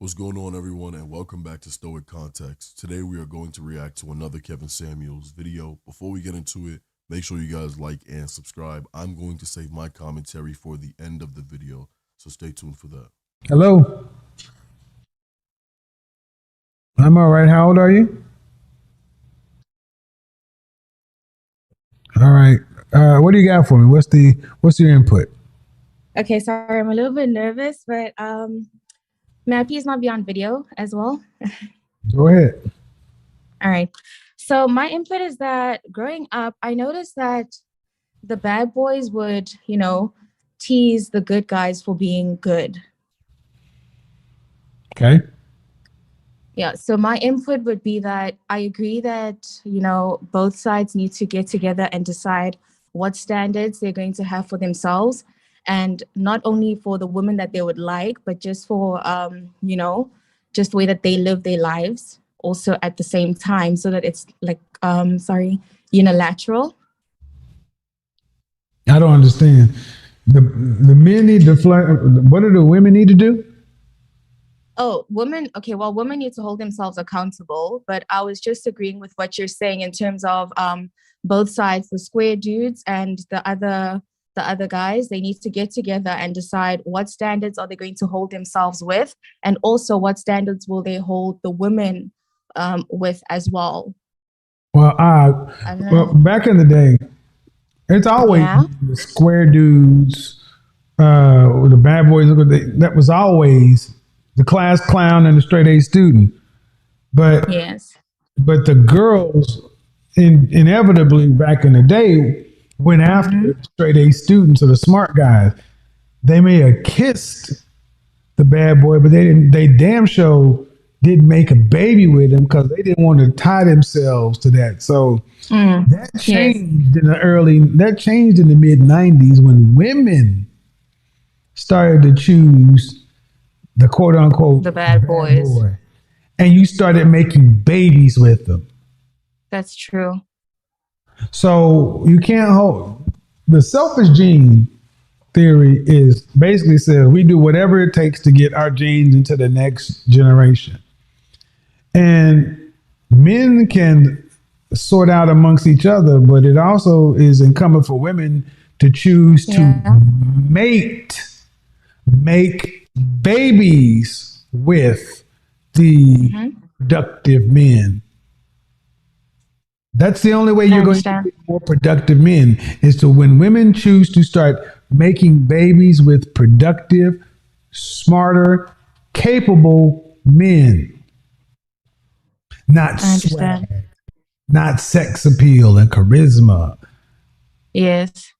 What's going on, everyone, and welcome back to Stoic Context. Today we are going to react to another Kevin Samuels video. Before we get into it, make sure you guys like and subscribe. I'm going to save my commentary for the end of the video, so stay tuned for that. Hello. I'm all right. How old are you? All right. What do you got for me? What's your input? Okay, sorry, I'm a little bit nervous, but may I please not be on video as well? Go ahead. All right. So my input is that growing up, I noticed that the bad boys would, tease the good guys for being good. Okay. Yeah, so my input would be that I agree that, both sides need to get together and decide what standards they're going to have for themselves. And not only for the women that they would like, but just for, just the way that they live their lives also at the same time, so that it's like, unilateral. I don't understand. The men need to flirt. What do the women need to do? Oh, women. Okay, well, women need to hold themselves accountable. But I was just agreeing with what you're saying in terms of both sides, the square dudes and the other guys. They need to get together and decide what standards are they going to hold themselves with, and also what standards will they hold the women with as well. Well, back in the day, it's always the square dudes, the bad boys. That was always the class clown and the straight A student. But yes, but the girls, inevitably back in the day, went after the straight A students or the smart guys. They may have kissed the bad boy, but they didn't. They damn sure didn't make a baby with him because they didn't want to tie themselves to that. So that changed That changed in the mid '90s when women started to choose the quote unquote the bad boys, boy, and you started making babies with them. That's true. So you can't hold the selfish gene theory is basically says we do whatever it takes to get our genes into the next generation. And men can sort out amongst each other, but it also is incumbent for women to choose to make babies with the productive men. That's the only way you're going to get more productive men is to when women choose to start making babies with productive, smarter, capable men. Not swag, not sex appeal and charisma. Yes.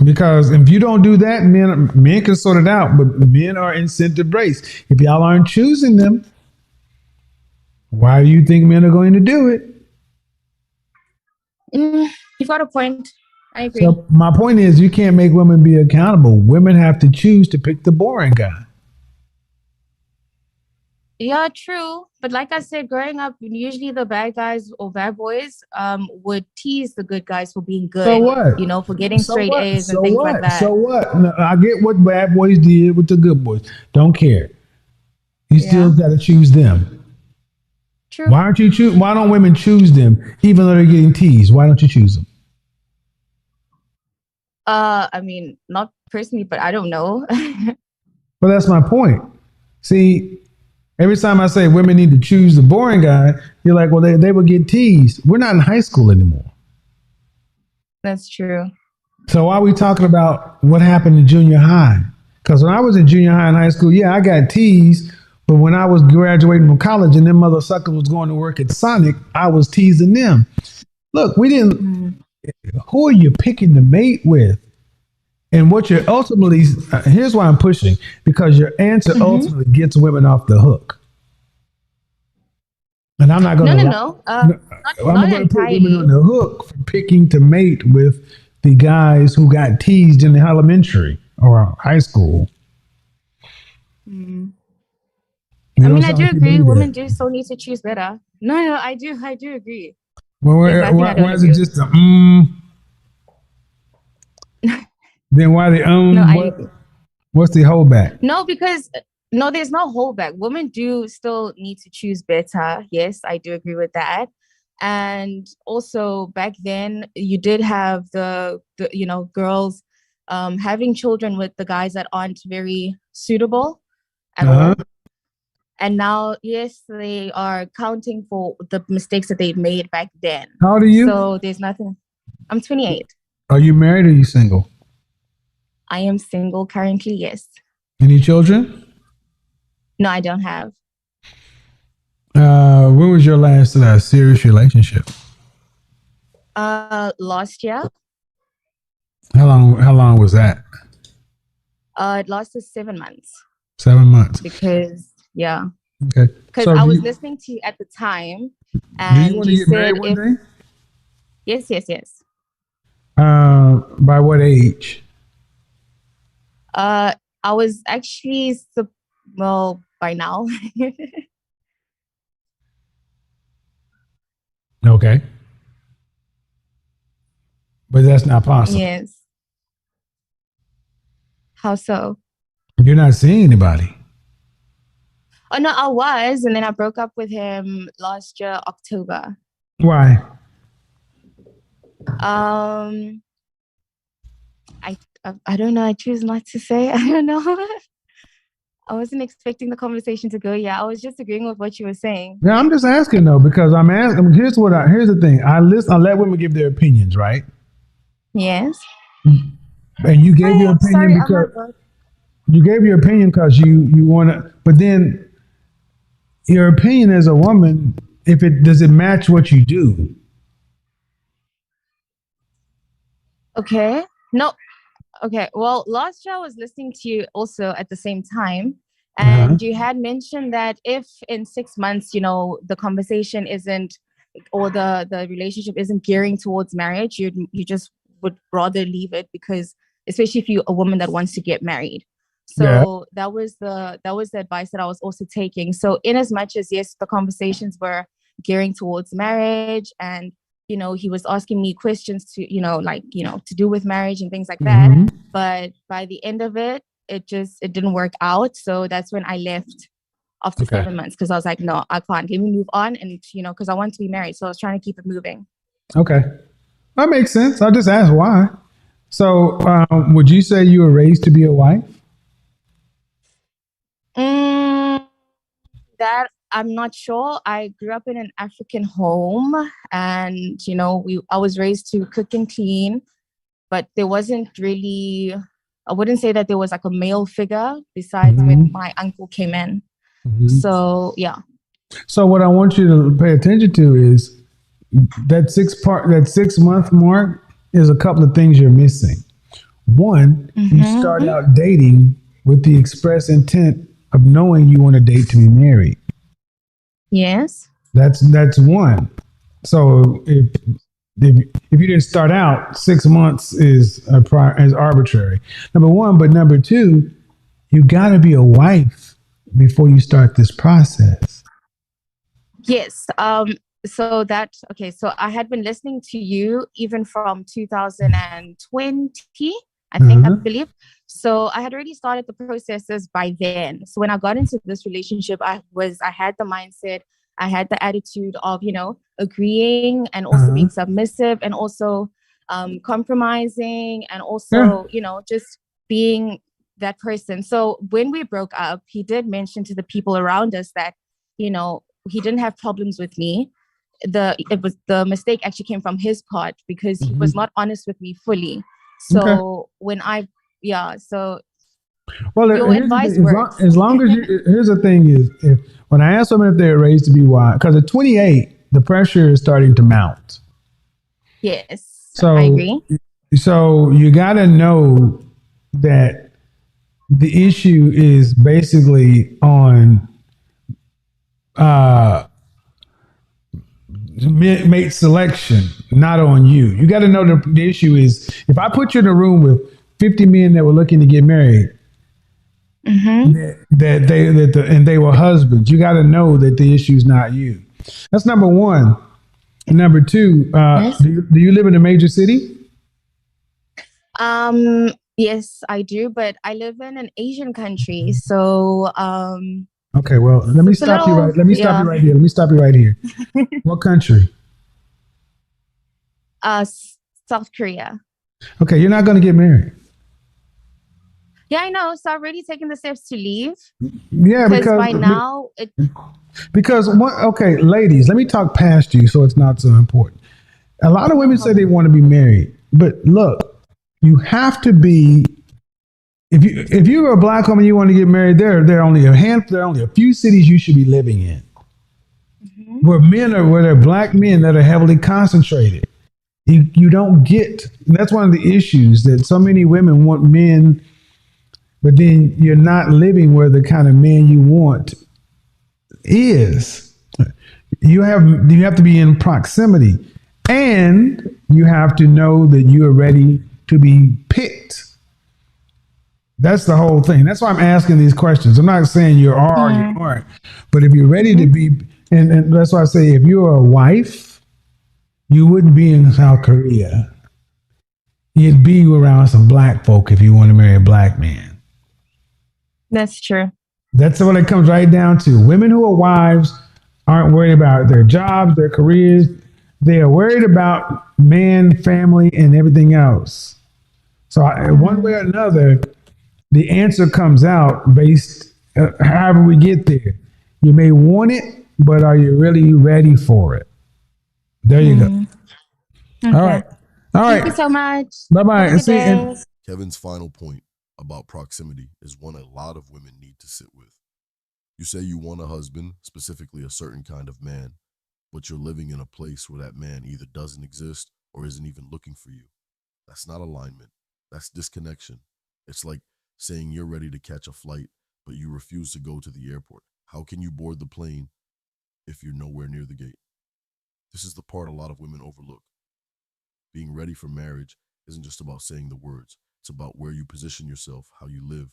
Because if you don't do that, men can sort it out, but men are incentive based. If y'all aren't choosing them, why do you think men are going to do it? You've got a point. I agree. So my point is you can't make women be accountable. Women have to choose to pick the boring guy. Yeah, true. But like I said, growing up, usually the bad guys or bad boys would tease the good guys for being good. So what? For getting straight A's and things like that. So what? No, I get what bad boys did with the good boys. Don't care. You still got to choose them. True. Why don't women choose them even though they're getting teased? Why don't you choose them? I mean, not personally, but I don't know. Well, that's my point. See, every time I say women need to choose the boring guy, you're like, well, they would get teased. We're not in high school anymore. That's true. So why are we talking about what happened in junior high? Because when I was in junior high and high school, I got teased. But when I was graduating from college and them mother suckers was going to work at Sonic, I was teasing them. Look, we didn't. Who are you picking to mate with? And what you're ultimately, here's why I'm pushing, because your answer ultimately gets women off the hook. And I'm not going to. No. I'm going to put women on the hook for picking to mate with the guys who got teased in the elementary or high school. I mean, I do agree. Women do still need to choose better. No, I do agree. Well, why is it just a Then why the No, what's the holdback? No, because No, there's no holdback. Women do still need to choose better. Yes, I do agree with that. And also back then you did have the girls having children with the guys that aren't very suitable at Uh-huh. all. And now, yes, they are counting for the mistakes that they made back then. How old are you? So there's nothing. I'm 28. Are you married or are you single? I am single currently, yes. Any children? No, I don't have. When was your last serious relationship? Last year. How long was that? It lasted 7 months 7 months. because, yeah, Okay. because So I was listening to you at the time, do you and want to you get married said one day? yes. By what age? I was actually well by now. Okay. But that's not possible. Yes. How so? You're not seeing anybody. Oh no, I was, and then I broke up with him last year, October. Why? Um, I don't know. I choose not to say. I don't know. I wasn't expecting the conversation to go. Yeah, I was just agreeing with what you were saying. Yeah, I'm just asking though because I'm asking. Here's the thing. I let women give their opinions, right? Yes. And you gave your Hi, opinion sorry, I'm because at work. you want to. But then your opinion as a woman, if it does it match what you do? Okay. No. Okay. Well, last year I was listening to you also at the same time, Uh-huh. and you had mentioned that if in 6 months, the conversation isn't, or the relationship isn't gearing towards marriage, you just would rather leave it, because especially if you're a woman that wants to get married. Yeah. So that was the advice that I was also taking. So in as much as, yes, the conversations were gearing towards marriage, and he was asking me questions to do with marriage and things like that, Hmm. but by the end of it, it didn't work out. So that's when I left after Okay. 7 months, because I was like, no, I can't. Let me move on, and because I want to be married, so I was trying to keep it moving. Okay. That makes sense. I just asked why. So, would you say you were raised to be a wife? Mm, that I'm not sure. I grew up in an African home, and I was raised to cook and clean, but there wasn't really. I wouldn't say that there was like a male figure besides when Hmm. my uncle came in. Hmm. So yeah. So, what I want you to pay attention to is that 6 month mark is a couple of things you're missing. One, you start Mm-hmm. out dating with the express intent of knowing you want to date to be married. Yes. That's one. So if you didn't start out, 6 months is arbitrary. Number one, but number two, you got to be a wife before you start this process. Yes. So I had been listening to you even from 2020, I Uh-huh. believe. So I had already started the processes by then. So when I got into this relationship, I had the mindset, I had the attitude of, agreeing, and also Uh-huh. being submissive, and also compromising, and Yeah. also, just being that person. So when we broke up, he did mention to the people around us that, you know, he didn't have problems with me. The mistake actually came from his part, because he was Mhm. not honest with me fully. Okay. So so Well, your here's the advice thing. works. As long as you, here's the thing is, if when I ask someone if they're raised to be wise, because at 28, the pressure is starting to mount. Yes, I So, agree. so you got to know that the issue is basically on uh, mate selection, not on you. You got to know the issue is if I put you in a room with 50 men that were looking to get married, Mm-hmm. and they were husbands. You got to know that the issue is not you. That's number one. Number two, Yes. do you live in a major city? Yes, I do, but I live in an Asian country, so Okay, well, it's a little, let me stop you yeah. right here. Let me stop you right here. What country? South Korea. Okay, you're not going to get married. Yeah, I know. So I've already taken the steps to leave Yeah, because by now it. because what? Okay, ladies, let me talk past you, so it's not so important. A lot of No women say they problem. want to be married, but look, you have to be. If you're a black woman, you want to get married. There are only a handful. There are only a few cities you should be living in Hmm. where there are black men that are heavily concentrated. You don't get. That's one of the issues that so many women want men, but then you're not living where the kind of man you want is. You have to be in proximity, and you have to know that you are ready to be picked. That's the whole thing. That's why I'm asking these questions. I'm not saying you are or you Mm-hmm. aren't, but if you're ready to be, and that's why I say if you're a wife, you wouldn't be in South Korea. You'd be around some black folk if you want to marry a black man. That's true. That's what it comes right down to. Women who are wives aren't worried about their jobs, their careers. They are worried about man, family, and everything else. So, one way Mm-hmm. or another, the answer comes out based however we get there. You may want it, but are you really ready for it? There you go. Mm-hmm. All Okay. right. All Thank you right. so much. Bye Have bye. a And good see, day. and Kevin's final point about proximity is one a lot of women need to sit with. You say you want a husband, specifically a certain kind of man, but you're living in a place where that man either doesn't exist or isn't even looking for you. That's not alignment. That's disconnection. It's like saying you're ready to catch a flight, but you refuse to go to the airport. How can you board the plane if you're nowhere near the gate? This is the part a lot of women overlook. Being ready for marriage isn't just about saying the words. It's about where you position yourself, how you live,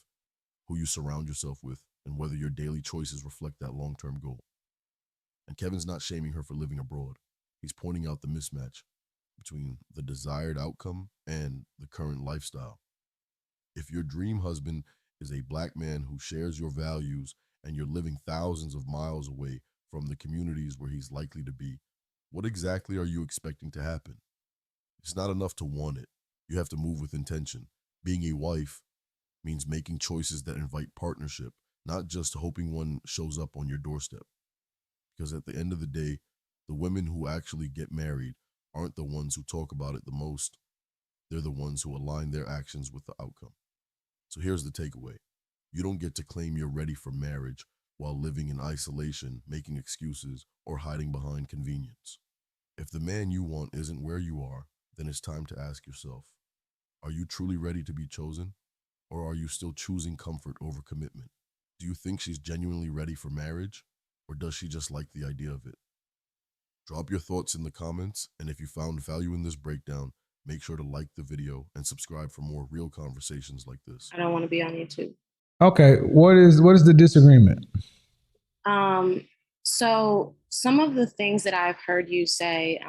who you surround yourself with, and whether your daily choices reflect that long-term goal. And Kevin's not shaming her for living abroad. He's pointing out the mismatch between the desired outcome and the current lifestyle. If your dream husband is a black man who shares your values and you're living thousands of miles away from the communities where he's likely to be, what exactly are you expecting to happen? It's not enough to want it. You have to move with intention. Being a wife means making choices that invite partnership, not just hoping one shows up on your doorstep. Because at the end of the day, the women who actually get married aren't the ones who talk about it the most. They're the ones who align their actions with the outcome. So here's the takeaway. You don't get to claim you're ready for marriage while living in isolation, making excuses, or hiding behind convenience. If the man you want isn't where you are, then it's time to ask yourself, are you truly ready to be chosen? Or are you still choosing comfort over commitment? Do you think she's genuinely ready for marriage? Or does she just like the idea of it? Drop your thoughts in the comments, and if you found value in this breakdown, make sure to like the video and subscribe for more real conversations like this. I don't want to be on YouTube. okay, what is the disagreement? So some of the things that I've heard you say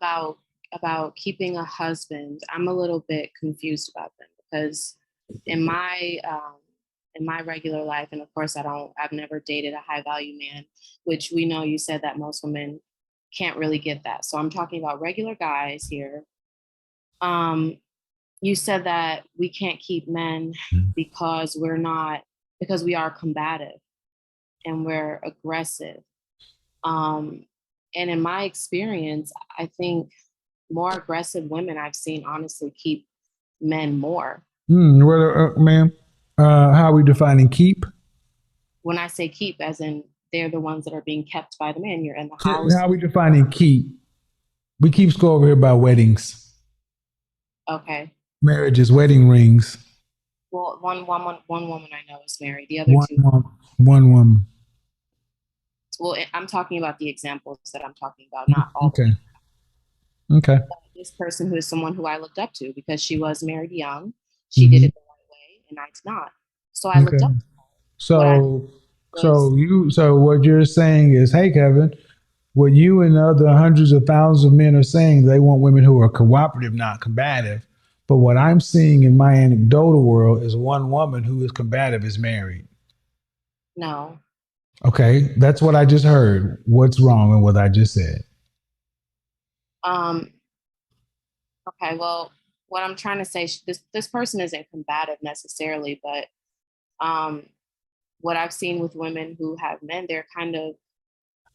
about keeping a husband, I'm a little bit confused about them because in my regular life, and of course I've never dated a high value man, which we know you said that most women can't really get that. So I'm talking about regular guys here. You said that we can't keep men because because we are combative and we're aggressive. And in my experience, I think more aggressive women I've seen honestly keep men more. Ma'am, how are we defining keep? When I say keep, as in they're the ones that are being kept by the man. You're in the house. How are we defining keep? We keep score over here by weddings, Okay. marriages, wedding rings. Well, one woman I know is married. The other two. One woman. Well, I'm talking about the examples that I'm talking about, not all. Okay. Okay. This person who is someone who I looked up to because she was married young. She did it the right way, and I did not. So I looked up. So what you're saying is, hey, Kevin, what you and the other hundreds of thousands of men are saying, they want women who are cooperative, not combative. But what I'm seeing in my anecdotal world is one woman who is combative is married. No. Okay, that's what I just heard. What's wrong with what I just said? Um, okay, well, what I'm trying to say, this person isn't combative necessarily, but um, what I've seen with women who have men, they're kind of,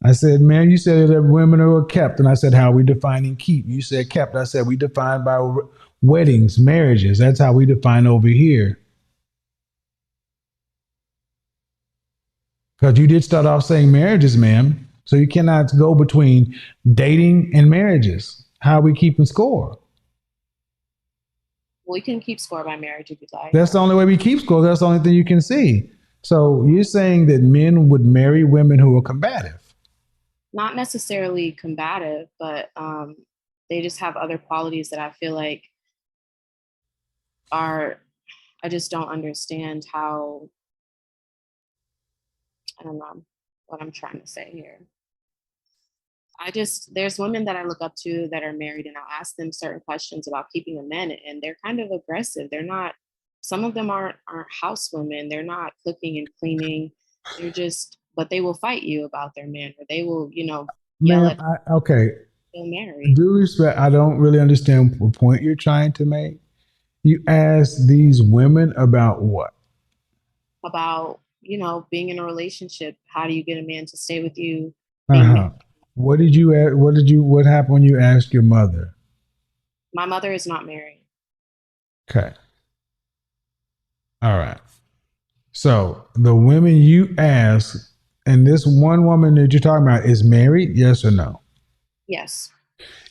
I said, man, you said that women are kept. And I said, how are we defining keep? You said kept. I said, we define by weddings, marriages. That's how we define over here. Because you did start off saying marriages, ma'am. So you cannot go between dating and marriages. How are we keeping score? we can keep score by marriage if you'd like. That's the only way we keep score. That's the only thing you can see. So you're saying that men would marry women who are combative. Not necessarily combative, but they just have other qualities that I feel like are, I just don't understand how, I don't know what I'm trying to say here. There's women that I look up to that are married, and I'll ask them certain questions about keeping a man, and they're kind of aggressive. They're not, some of them aren't housewomen. They're not cooking and cleaning. They're just, but they will fight you about their man, or they will, yell Ma'am, at okay. you married. Due respect, I don't really understand what point you're trying to make. You asked these women about what? About, being in a relationship. How do you get a man to stay with you? Being Uh-huh. What did you ask? What happened when you asked your mother? My mother is not married. Okay. All right. So the women you asked, and this one woman that you're talking about is married, yes or no? Yes.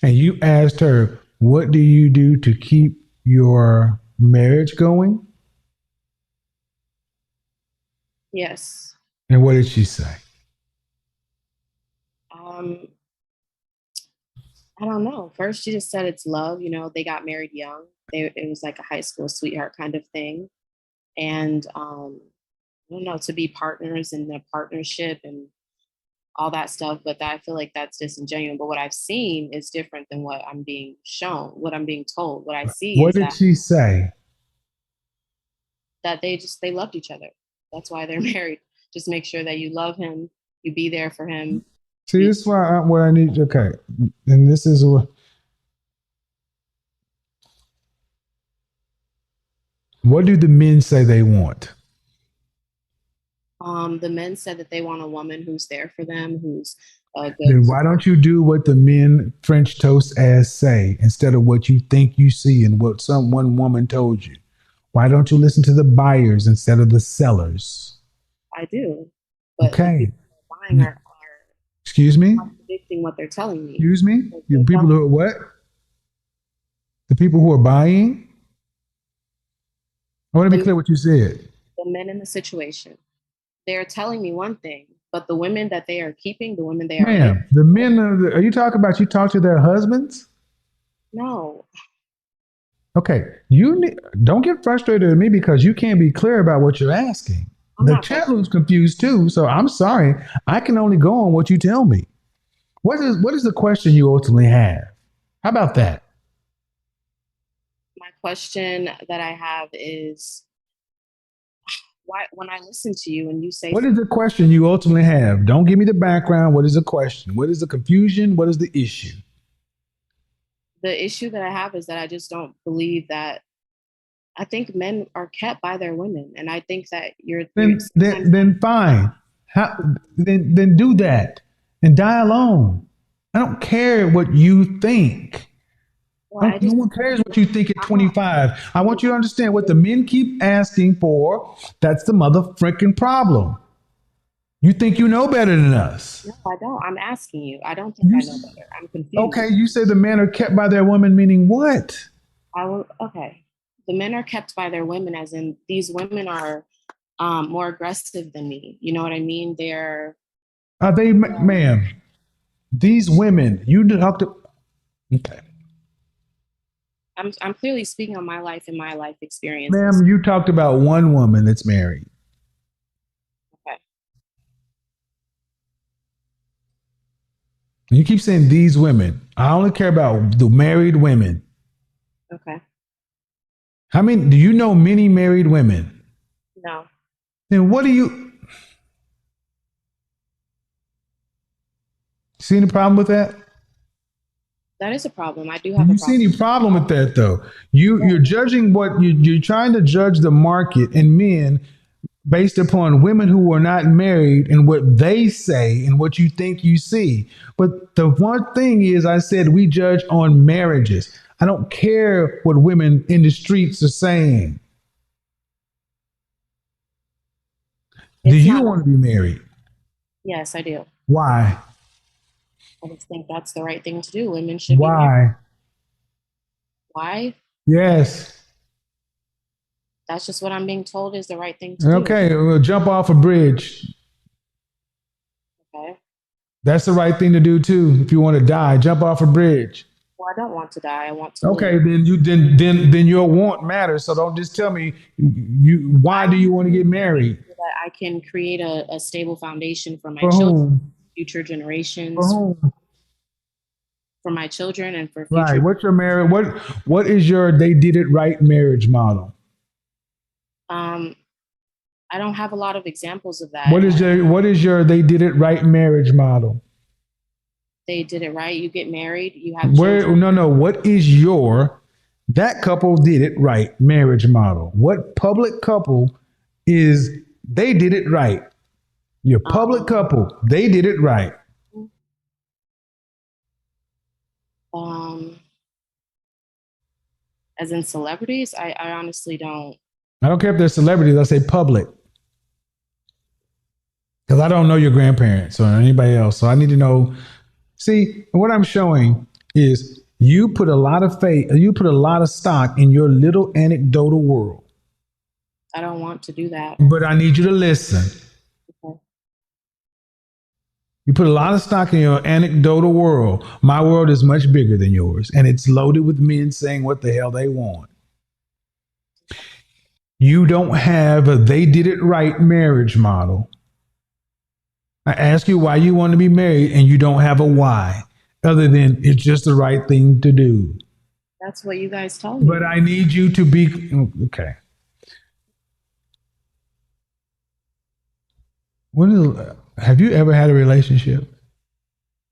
And you asked her, what do you do to keep your marriage going? Yes. And what did she say? I don't know. First, she just said it's love. They got married young. It was like a high school sweetheart kind of thing. And I don't know, to be partners in the partnership and all that stuff. But I feel like that's disingenuous. But what I've seen is different than what I'm being shown, what I'm being told. What I see What is did she say? that they loved each other. That's why they're married. Just make sure that you love him, you be there for him. See, this is what I need. Okay. And this is what do the men say they want? The men said that they want a woman who's there for them, who's a good. Then why don't you do what the men French toast ass say instead of what you think you see and what one woman told you? Why don't you listen to the buyers instead of the sellers? I do, but okay. Buying are excuse me, contradicting what they're telling me. Excuse me, the people who are what? The people who are buying. I want to be clear what you said. The men in the situation, they're telling me one thing, but the women that they are keeping, the women they are Ma'am, the men are you talking about? You talk to their husbands? No. Okay, don't get frustrated with me because you can't be clear about what you're asking. The chat room's confused too, so I'm sorry. I can only go on what you tell me. What is the question you ultimately have? How about that? My question that I have is, why, when I listen to you and you say, what is the question you ultimately have? Don't give me the background. What is the question? What is the confusion? What is the issue? The issue that I have is that I just don't believe that. I think men are kept by their women, and I think that then fine. Then do that and die alone. I don't care what you think. Well, no one cares what you think at 25. I want you to understand what the men keep asking for. That's the motherfucking problem. You think you know better than us. No, I don't. I'm asking you. I don't think I know better. I'm confused. Okay, you say the men are kept by their women, meaning what? Okay. The men are kept by their women, as in these women are more aggressive than me. You know what I mean? Are they, ma'am? These women, you talk to. Okay. I'm clearly speaking on my life and my life experience. Ma'am, you talked about one woman that's married. Okay. You keep saying these women. I only care about the married women. Okay. How many? Do you know many married women? No. Then what do you see any problem with that? That is a problem. I do Do have a you see problem. any problem with that though? You're judging you're trying to judge the market and men based upon women who are not married and what they say and what you think you see. But the one thing is, I said we judge on marriages. I don't care what women in the streets are saying. Do It's you not. want to be married? Yes, I do. Why? I just think that's the right thing to do. Women should be married. Why? Why? Yes. That's just what I'm being told is the right thing to do. Okay, well, jump off a bridge. Okay. That's the right thing to do too. If you want to die, jump off a bridge. Well, I don't want to die. I want to Okay, live. then your want matters. So don't just tell me why do you want to get married? So that I can create a stable foundation for my For children, whom? future generations, For whom? for my children, and for Right. future. What's your marriage? What is your they did it right marriage model? I don't have a lot of examples of that. What is your they did it right marriage model? They did it right. You get married. You have Where children. no. What is your that couple did it right marriage model? What public couple is they did it right? Your public couple, they did it right. As in celebrities, I honestly don't. I don't care if they're celebrities, I say public. Because I don't know your grandparents or anybody else. So I need to know. See, what I'm showing is you put a lot of faith, you put a lot of stock in your little anecdotal world. I don't want to do that. But I need you to listen. Okay. You put a lot of stock in your anecdotal world. My world is much bigger than yours, and it's loaded with men saying what the hell they want. You don't have a they did it right marriage model. I ask you why you want to be married, and you don't have a why, other than it's just the right thing to do. That's what you guys told me. But I need you to be okay. Have you ever had a relationship?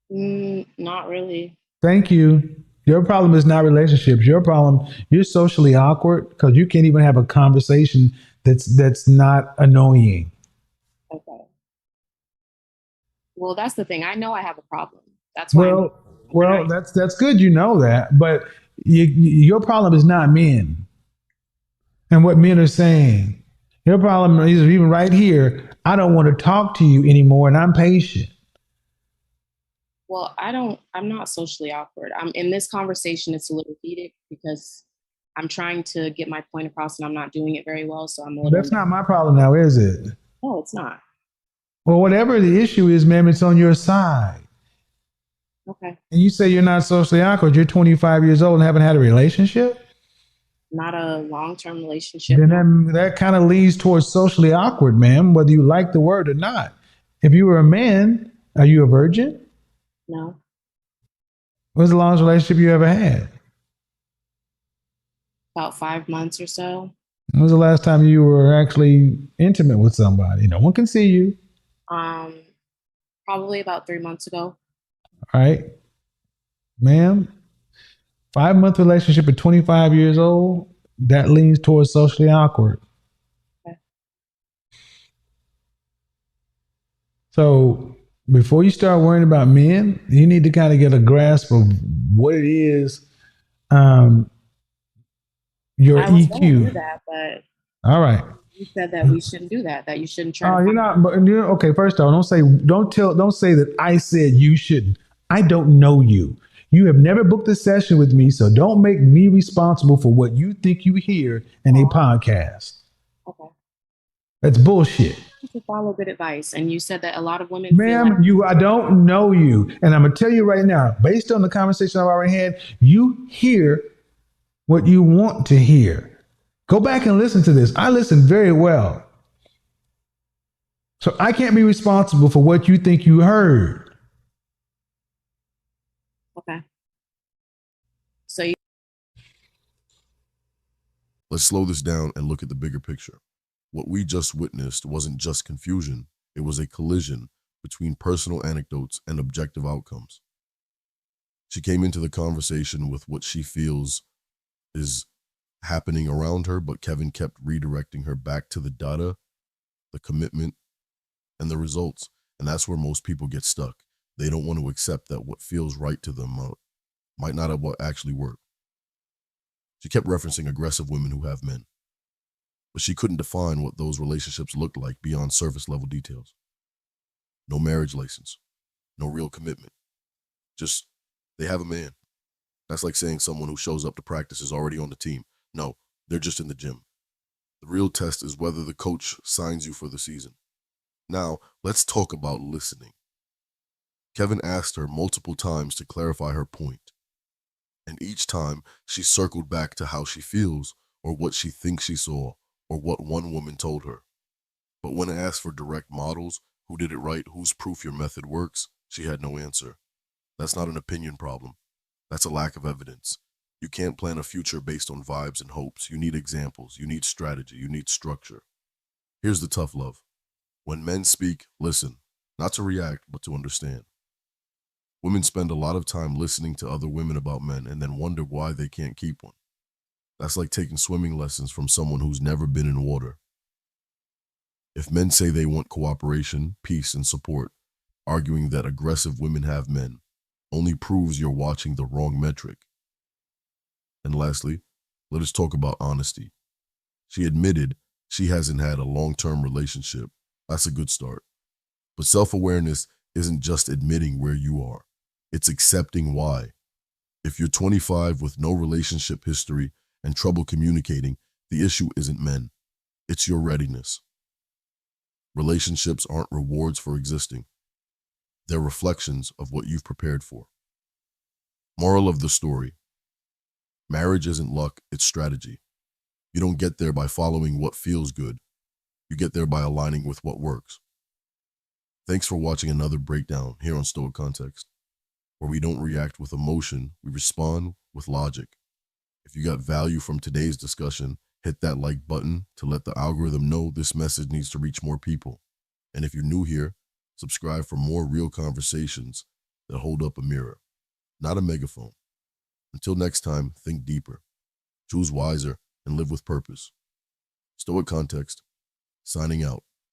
Not really. Thank you. Your problem is not relationships. Your problem, you're socially awkward because you can't even have a conversation that's not annoying. Okay. Well, that's the thing. I know I have a problem. That's why. Well, that's good. You know that, but your problem is not men and what men are saying. Your problem is even right here. I don't want to talk to you anymore, and I'm patient. Well, I'm not socially awkward. I'm in this conversation. It's a little heated because I'm trying to get my point across and I'm not doing it very well. So I'm a little. That's not my problem now, is it? No, it's not. Well, whatever the issue is, ma'am, it's on your side. Okay. And you say you're not socially awkward. You're 25 years old and haven't had a relationship? Not a long-term relationship. Then that kind of leads towards socially awkward, ma'am, whether you like the word or not. If you were a man, are you a virgin? No. What's the longest relationship you ever had? About 5 months or so. When was the last time you were actually intimate with somebody? No one can see you. Probably about 3 months ago. All right. Ma'am, 5-month relationship at 25 years old, that leans towards socially awkward. Okay. So before you start worrying about men, you need to kind of get a grasp of what it is. Your I was EQ. going to do that, but all right. you said that we shouldn't do that. That you shouldn't try. Oh, you're not. But okay. First of all, don't say that I said you shouldn't. I don't know you. You have never booked a session with me, so don't make me responsible for what you think you hear in a podcast. Okay. That's bullshit. To follow good advice, and you said that a lot of women. Ma'am, I don't know you, and I'm gonna tell you right now, based on the conversation I've already had, you hear what you want to hear. Go back and listen to this. I listen very well, so I can't be responsible for what you think you heard. Okay. So you. Let's slow this down and look at the bigger picture. What we just witnessed wasn't just confusion, it was a collision between personal anecdotes and objective outcomes. She came into the conversation with what she feels is happening around her, but Kevin kept redirecting her back to the data, the commitment, and the results. And that's where most people get stuck. They don't want to accept that what feels right to them might not have what actually worked. She kept referencing aggressive women who have men, but she couldn't define what those relationships looked like beyond surface level details. No marriage license, no real commitment. Just, they have a man. That's like saying someone who shows up to practice is already on the team. No, they're just in the gym. The real test is whether the coach signs you for the season. Now, let's talk about listening. Kevin asked her multiple times to clarify her point, and each time she circled back to how she feels or what she thinks she saw or what one woman told her. But when asked for direct models, who did it right, whose proof your method works, she had no answer. That's not an opinion problem. That's a lack of evidence. You can't plan a future based on vibes and hopes. You need examples. You need strategy. You need structure. Here's the tough love. When men speak, listen, not to react, but to understand. Women spend a lot of time listening to other women about men and then wonder why they can't keep one. That's like taking swimming lessons from someone who's never been in water. If men say they want cooperation, peace, and support, arguing that aggressive women have men only proves you're watching the wrong metric. And lastly, let us talk about honesty. She admitted she hasn't had a long-term relationship. That's a good start. But self-awareness isn't just admitting where you are. It's accepting why. If you're 25 with no relationship history and trouble communicating, the issue isn't men. It's your readiness. Relationships aren't rewards for existing. They're reflections of what you've prepared for. Moral of the story. Marriage isn't luck, it's strategy. You don't get there by following what feels good. You get there by aligning with what works. Thanks for watching another breakdown here on Stoic Context, where we don't react with emotion, we respond with logic. If you got value from today's discussion, hit that like button to let the algorithm know this message needs to reach more people. And if you're new here, subscribe for more real conversations that hold up a mirror, not a megaphone. Until next time, think deeper, choose wiser, and live with purpose. Stoic Context, signing out.